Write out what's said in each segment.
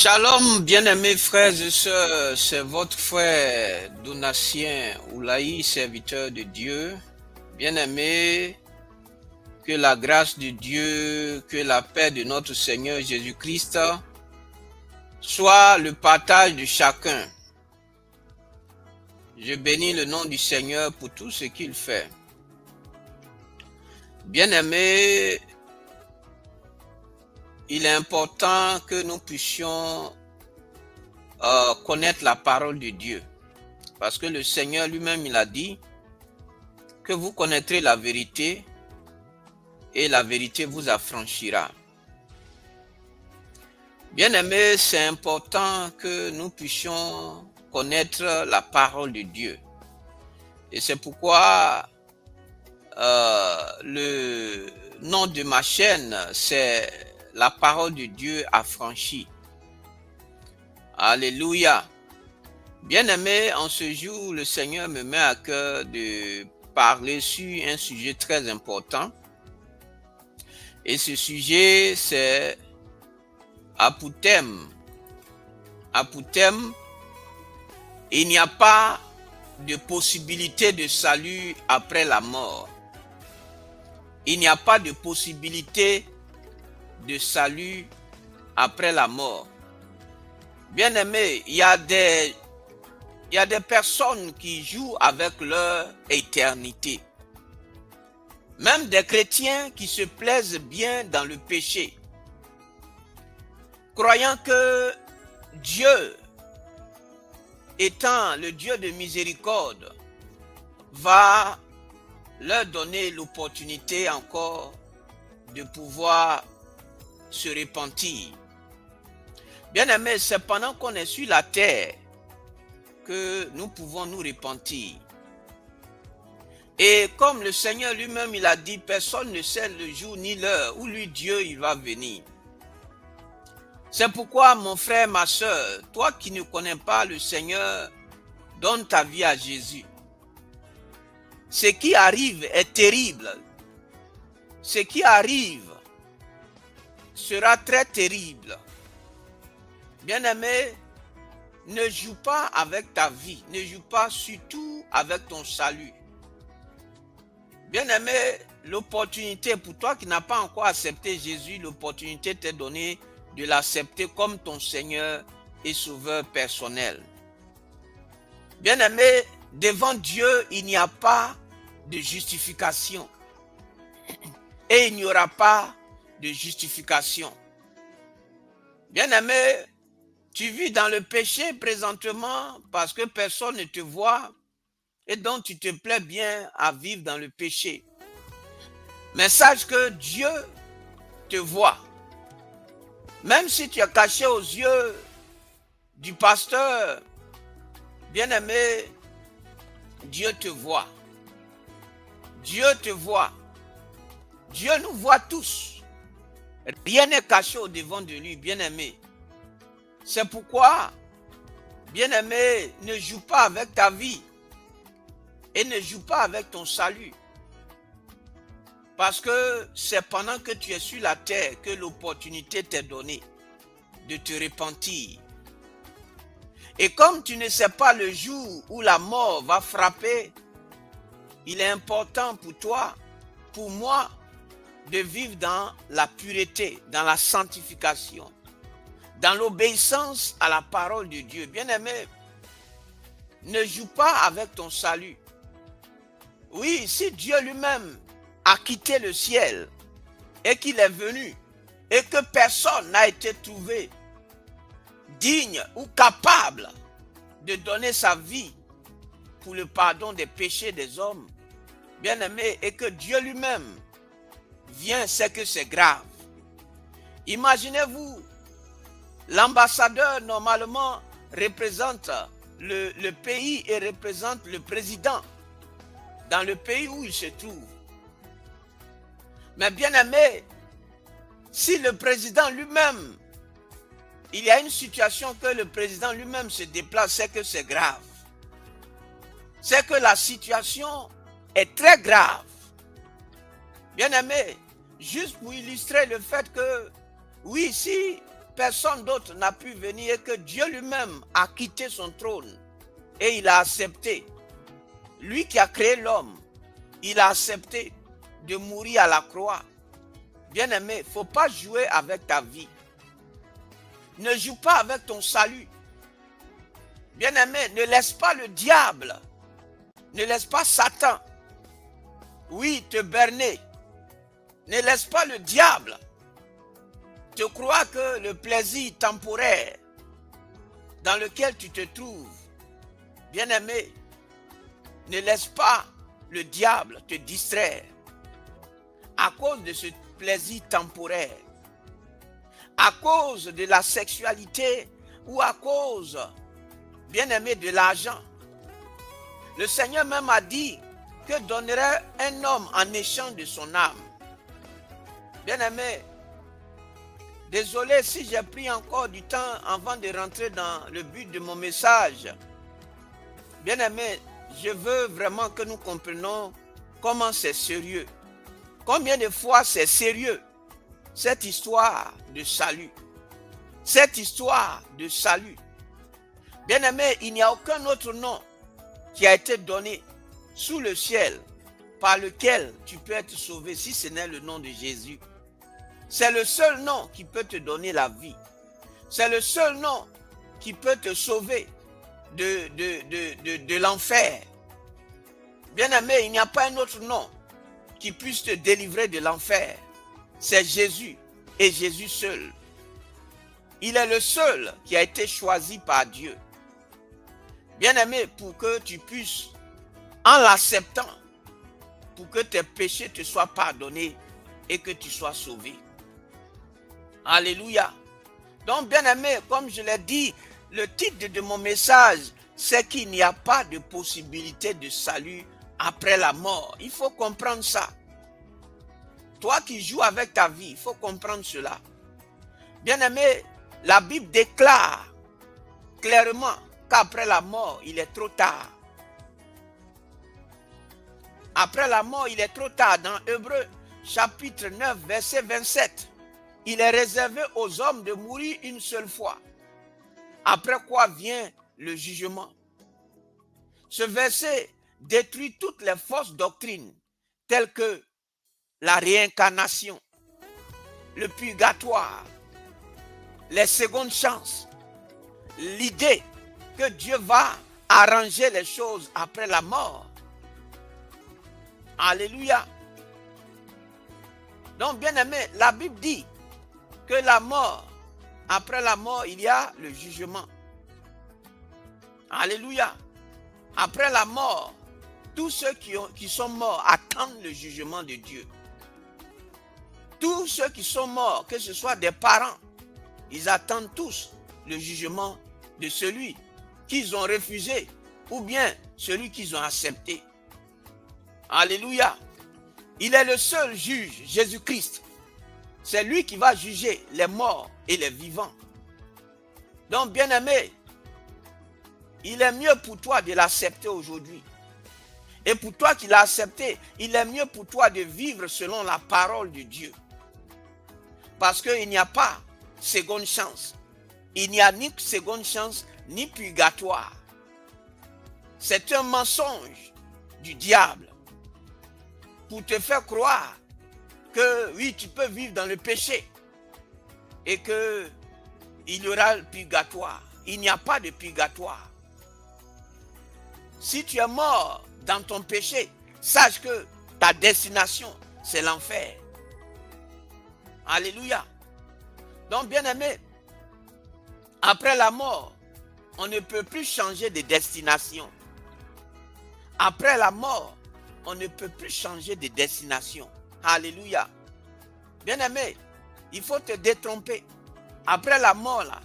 Shalom, bien-aimés frères et sœurs, c'est votre frère Donatien Oulaï, serviteur de Dieu. Bien-aimés, que la grâce de Dieu, que la paix de notre Seigneur Jésus-Christ soit le partage de chacun. Je bénis le nom du Seigneur pour tout ce qu'il fait. Bien-aimés, il est important que nous puissions connaître la parole de Dieu. Parce que le Seigneur lui-même, il a dit que vous connaîtrez la vérité et la vérité vous affranchira. Bien-aimés, c'est important que nous puissions connaître la parole de Dieu. Et c'est pourquoi le nom de ma chaîne, c'est la parole de Dieu affranchie. Alléluia. Bien-aimés, en ce jour, le Seigneur me met à cœur de parler sur un sujet très important. Et ce sujet, c'est Apoutem. Apoutem, il n'y a pas de possibilité de salut après la mort. Il n'y a pas de possibilité de salut après la mort. Bien-aimés, il y a des personnes qui jouent avec leur éternité. Même des chrétiens qui se plaisent bien dans le péché, croyant que Dieu, étant le Dieu de miséricorde, va leur donner l'opportunité encore de pouvoir se repentir. Bien-aimés, c'est pendant qu'on est sur la terre que nous pouvons nous repentir. Et comme le Seigneur lui-même, il a dit, personne ne sait le jour ni l'heure où lui, Dieu, il va venir. C'est pourquoi, mon frère, ma soeur, toi qui ne connais pas le Seigneur, donne ta vie à Jésus. Ce qui arrive est terrible. Ce qui arrive sera très terrible. Bien-aimé, ne joue pas avec ta vie, ne joue pas surtout avec ton salut. Bien-aimé, l'opportunité pour toi qui n'as pas encore accepté Jésus, l'opportunité t'est donnée de l'accepter comme ton Seigneur et Sauveur personnel. Bien-aimé, devant Dieu, il n'y a pas de justification. Et il n'y aura pas de justification. Bien-aimé, tu vis dans le péché présentement parce que personne ne te voit et donc tu te plais bien à vivre dans le péché. Mais sache que Dieu te voit. Même si tu es caché aux yeux du pasteur, bien-aimé, Dieu te voit. Dieu te voit. Dieu nous voit tous. Rien n'est caché au devant de lui, bien-aimé. C'est pourquoi, bien-aimé, ne joue pas avec ta vie et ne joue pas avec ton salut. Parce que c'est pendant que tu es sur la terre que l'opportunité t'est donnée de te repentir. Et comme tu ne sais pas le jour où la mort va frapper, il est important pour toi, pour moi, de vivre dans la pureté, dans la sanctification, dans l'obéissance à la parole de Dieu. Bien-aimé, ne joue pas avec ton salut. Oui, si Dieu lui-même a quitté le ciel et qu'il est venu et que personne n'a été trouvé digne ou capable de donner sa vie pour le pardon des péchés des hommes, bien-aimé, et que Dieu lui-même vient, c'est que c'est grave. Imaginez-vous, l'ambassadeur normalement représente le pays et représente le président dans le pays où il se trouve. Mais bien-aimé, si le président lui-même, il y a une situation que le président lui-même se déplace, c'est que c'est grave. C'est que la situation est très grave. Bien-aimé, juste pour illustrer le fait que, oui, si personne d'autre n'a pu venir et que Dieu lui-même a quitté son trône et il a accepté. Lui qui a créé l'homme, il a accepté de mourir à la croix. Bien-aimé, il ne faut pas jouer avec ta vie. Ne joue pas avec ton salut. Bien-aimé, ne laisse pas le diable, ne laisse pas Satan, oui, te berner. Ne laisse pas le diable te croire que le plaisir temporaire dans lequel tu te trouves, bien-aimé, ne laisse pas le diable te distraire à cause de ce plaisir temporaire, à cause de la sexualité ou à cause, bien-aimé, de l'argent. Le Seigneur même a dit que donnerait un homme en échange de son âme. Bien-aimé, désolé si j'ai pris encore du temps avant de rentrer dans le but de mon message. Bien-aimé, je veux vraiment que nous comprenions comment c'est sérieux. Combien de fois c'est sérieux, cette histoire de salut. Cette histoire de salut. Bien-aimé, il n'y a aucun autre nom qui a été donné sous le ciel par lequel tu peux être sauvé si ce n'est le nom de Jésus. C'est le seul nom qui peut te donner la vie. C'est le seul nom qui peut te sauver de l'enfer. Bien-aimé, il n'y a pas un autre nom qui puisse te délivrer de l'enfer. C'est Jésus et Jésus seul. Il est le seul qui a été choisi par Dieu. Bien-aimé, pour que tu puisses, en l'acceptant, pour que tes péchés te soient pardonnés et que tu sois sauvé. Alléluia. Donc, bien-aimé, comme je l'ai dit, le titre de mon message, c'est qu'il n'y a pas de possibilité de salut après la mort. Il faut comprendre ça. Toi qui joues avec ta vie, il faut comprendre cela. Bien-aimé, la Bible déclare clairement qu'après la mort, il est trop tard. Après la mort, il est trop tard. Dans Hébreux, chapitre 9, verset 27, il est réservé aux hommes de mourir une seule fois. Après quoi vient le jugement. Ce verset détruit toutes les fausses doctrines, telles que la réincarnation, le purgatoire, les secondes chances, l'idée que Dieu va arranger les choses après la mort. Alléluia. Donc, bien aimé, la Bible dit que la mort, après la mort, il y a le jugement. Alléluia. Après la mort, tous ceux qui sont morts attendent le jugement de Dieu. Tous ceux qui sont morts, que ce soit des parents, ils attendent tous le jugement de celui qu'ils ont refusé ou bien celui qu'ils ont accepté. Alléluia. Il est le seul juge, Jésus-Christ. C'est lui qui va juger les morts et les vivants. Donc, bien-aimé, il est mieux pour toi de l'accepter aujourd'hui. Et pour toi qui l'as accepté, il est mieux pour toi de vivre selon la parole de Dieu. Parce qu'il n'y a pas seconde chance. Il n'y a ni seconde chance, ni purgatoire. C'est un mensonge du diable pour te faire croire que oui, tu peux vivre dans le péché et qu'il y aura le purgatoire. Il n'y a pas de purgatoire. Si tu es mort dans ton péché, sache que ta destination, c'est l'enfer. Alléluia. Donc, bien-aimé, après la mort, on ne peut plus changer de destination. Après la mort, on ne peut plus changer de destination. Alléluia. Bien-aimé, il faut te détromper. Après la mort, là,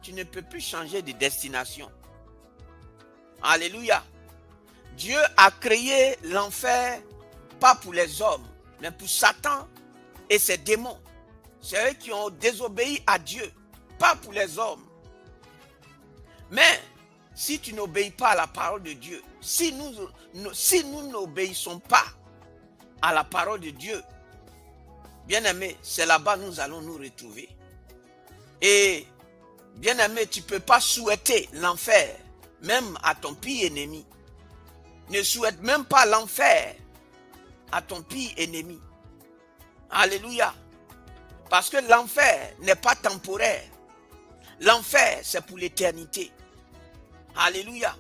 tu ne peux plus changer de destination. Alléluia. Dieu a créé l'enfer, pas pour les hommes, mais pour Satan et ses démons. C'est eux qui ont désobéi à Dieu, pas pour les hommes. Mais si tu n'obéis pas à la parole de Dieu, si nous n'obéissons pas à la parole de Dieu, bien-aimé, c'est là-bas que nous allons nous retrouver. Et bien-aimé, tu ne peux pas souhaiter l'enfer, même à ton pire ennemi. Ne souhaite même pas l'enfer à ton pire ennemi. Alléluia. Parce que l'enfer n'est pas temporaire. L'enfer, c'est pour l'éternité. Alléluia.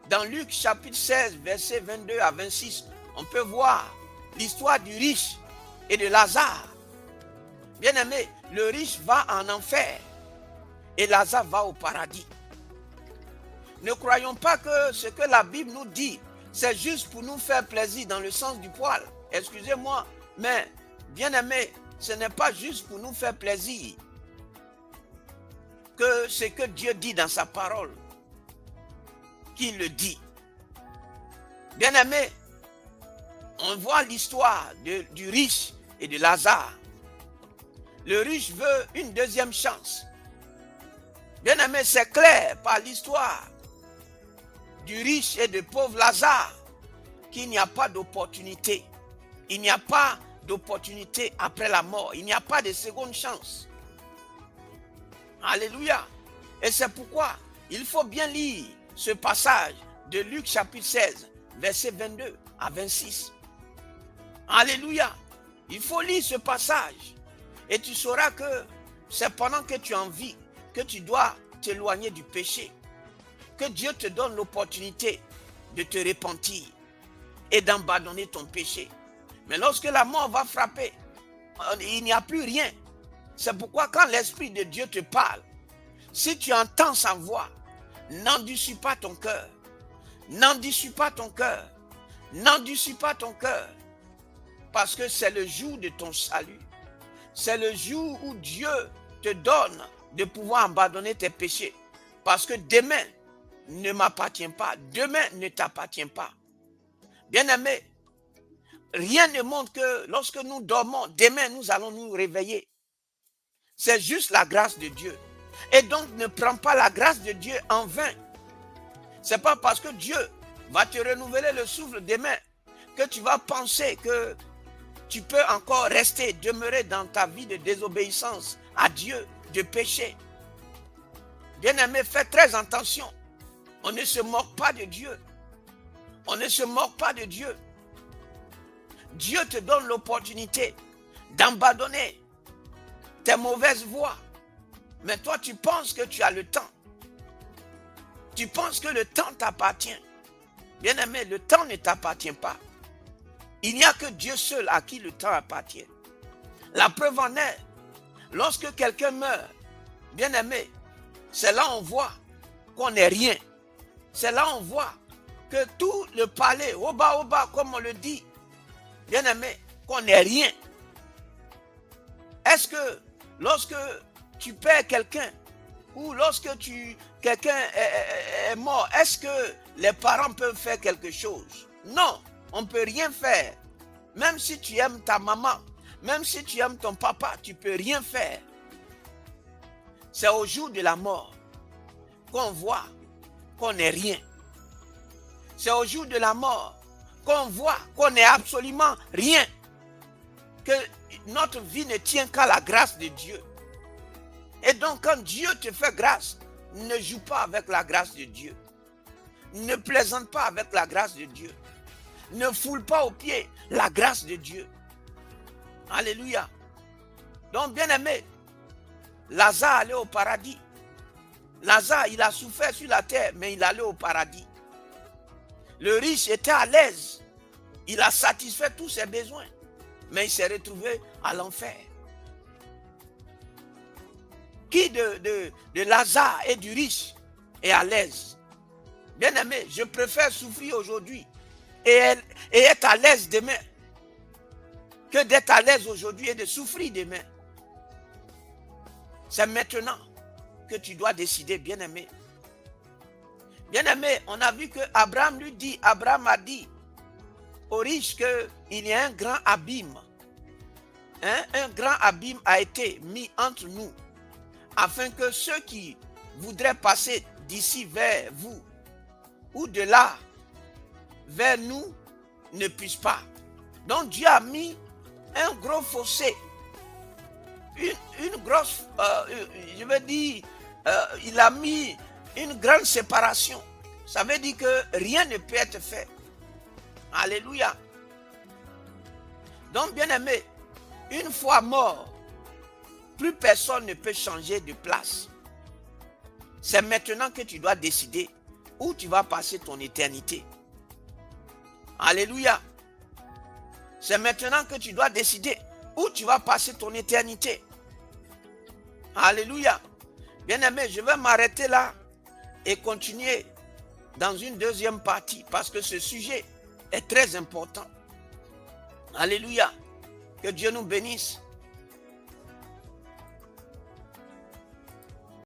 Dans Luc chapitre 16, versets 22 à 26, on peut voir l'histoire du riche et de Lazare. Bien-aimé, le riche va en enfer et Lazare va au paradis. Ne croyons pas que ce que la Bible nous dit, c'est juste pour nous faire plaisir dans le sens du poil. Excusez-moi, mais bien-aimé, ce n'est pas juste pour nous faire plaisir que ce que Dieu dit dans sa parole, qu'il le dit. Bien-aimé, on voit l'histoire du riche et de Lazare. Le riche veut une deuxième chance. Bien-aimé, c'est clair par l'histoire du riche et du pauvre Lazare qu'il n'y a pas d'opportunité. Il n'y a pas d'opportunité après la mort. Il n'y a pas de seconde chance. Alléluia. Et c'est pourquoi il faut bien lire ce passage de Luc chapitre 16, versets 22 à 26. Alléluia. Il faut lire ce passage et tu sauras que c'est pendant que tu es en vie que tu dois t'éloigner du péché. Que Dieu te donne l'opportunité de te repentir et d'abandonner ton péché. Mais lorsque la mort va frapper, il n'y a plus rien. C'est pourquoi quand l'Esprit de Dieu te parle, si tu entends sa voix, n'endurcis pas ton cœur. N'endurcis pas ton cœur. N'endurcis pas ton cœur. Parce que c'est le jour de ton salut. C'est le jour où Dieu te donne de pouvoir abandonner tes péchés. Parce que demain ne m'appartient pas. Demain ne t'appartient pas. Bien-aimé, rien ne montre que lorsque nous dormons, demain nous allons nous réveiller. C'est juste la grâce de Dieu. Et donc ne prends pas la grâce de Dieu en vain. C'est pas parce que Dieu va te renouveler le souffle demain que tu vas penser que tu peux encore rester, demeurer dans ta vie de désobéissance à Dieu, de péché. Bien-aimé, fais très attention. On ne se moque pas de Dieu. On ne se moque pas de Dieu. Dieu te donne l'opportunité d'abandonner tes mauvaises voies. Mais toi, tu penses que tu as le temps. Tu penses que le temps t'appartient. Bien-aimé, le temps ne t'appartient pas. Il n'y a que Dieu seul à qui le temps appartient. La preuve en est, lorsque quelqu'un meurt, bien-aimé, c'est là on voit qu'on n'est rien. C'est là on voit que tout le palais, au bas, comme on le dit, bien-aimé, qu'on n'est rien. Est-ce que lorsque tu perds quelqu'un, ou lorsque quelqu'un est mort, est-ce que les parents peuvent faire quelque chose? Non, on ne peut rien faire. Même si tu aimes ta maman, même si tu aimes ton papa, tu ne peux rien faire. C'est au jour de la mort qu'on voit qu'on n'est rien. C'est au jour de la mort qu'on voit qu'on n'est absolument rien. Que notre vie ne tient qu'à la grâce de Dieu. Et donc quand Dieu te fait grâce, ne joue pas avec la grâce de Dieu. Ne plaisante pas avec la grâce de Dieu. Ne foule pas aux pieds la grâce de Dieu. Alléluia. Donc bien aimé, Lazare allait au paradis. Lazare, il a souffert sur la terre, mais il allait au paradis. Le riche était à l'aise. Il a satisfait tous ses besoins, mais il s'est retrouvé à l'enfer. Qui de Lazare et du riche est à l'aise? Bien aimé, je préfère souffrir aujourd'hui et être à l'aise demain que d'être à l'aise aujourd'hui et de souffrir demain. C'est maintenant que tu dois décider, bien aimé. Bien aimé, on a vu que Abraham a dit au riche qu'il y a un grand abîme. Un grand abîme a été mis entre nous, afin que ceux qui voudraient passer d'ici vers vous, ou de là vers nous, ne puissent pas. Donc Dieu a mis un gros fossé une grosse, je veux dire, il a mis une grande séparation. Ça veut dire que rien ne peut être fait. Alléluia. Donc, bien aimé, une fois mort, plus personne ne peut changer de place. C'est maintenant que tu dois décider où tu vas passer ton éternité. Alléluia. C'est maintenant que tu dois décider où tu vas passer ton éternité. Alléluia. Bien-aimé, je vais m'arrêter là et continuer dans une deuxième partie parce que ce sujet est très important. Alléluia. Que Dieu nous bénisse.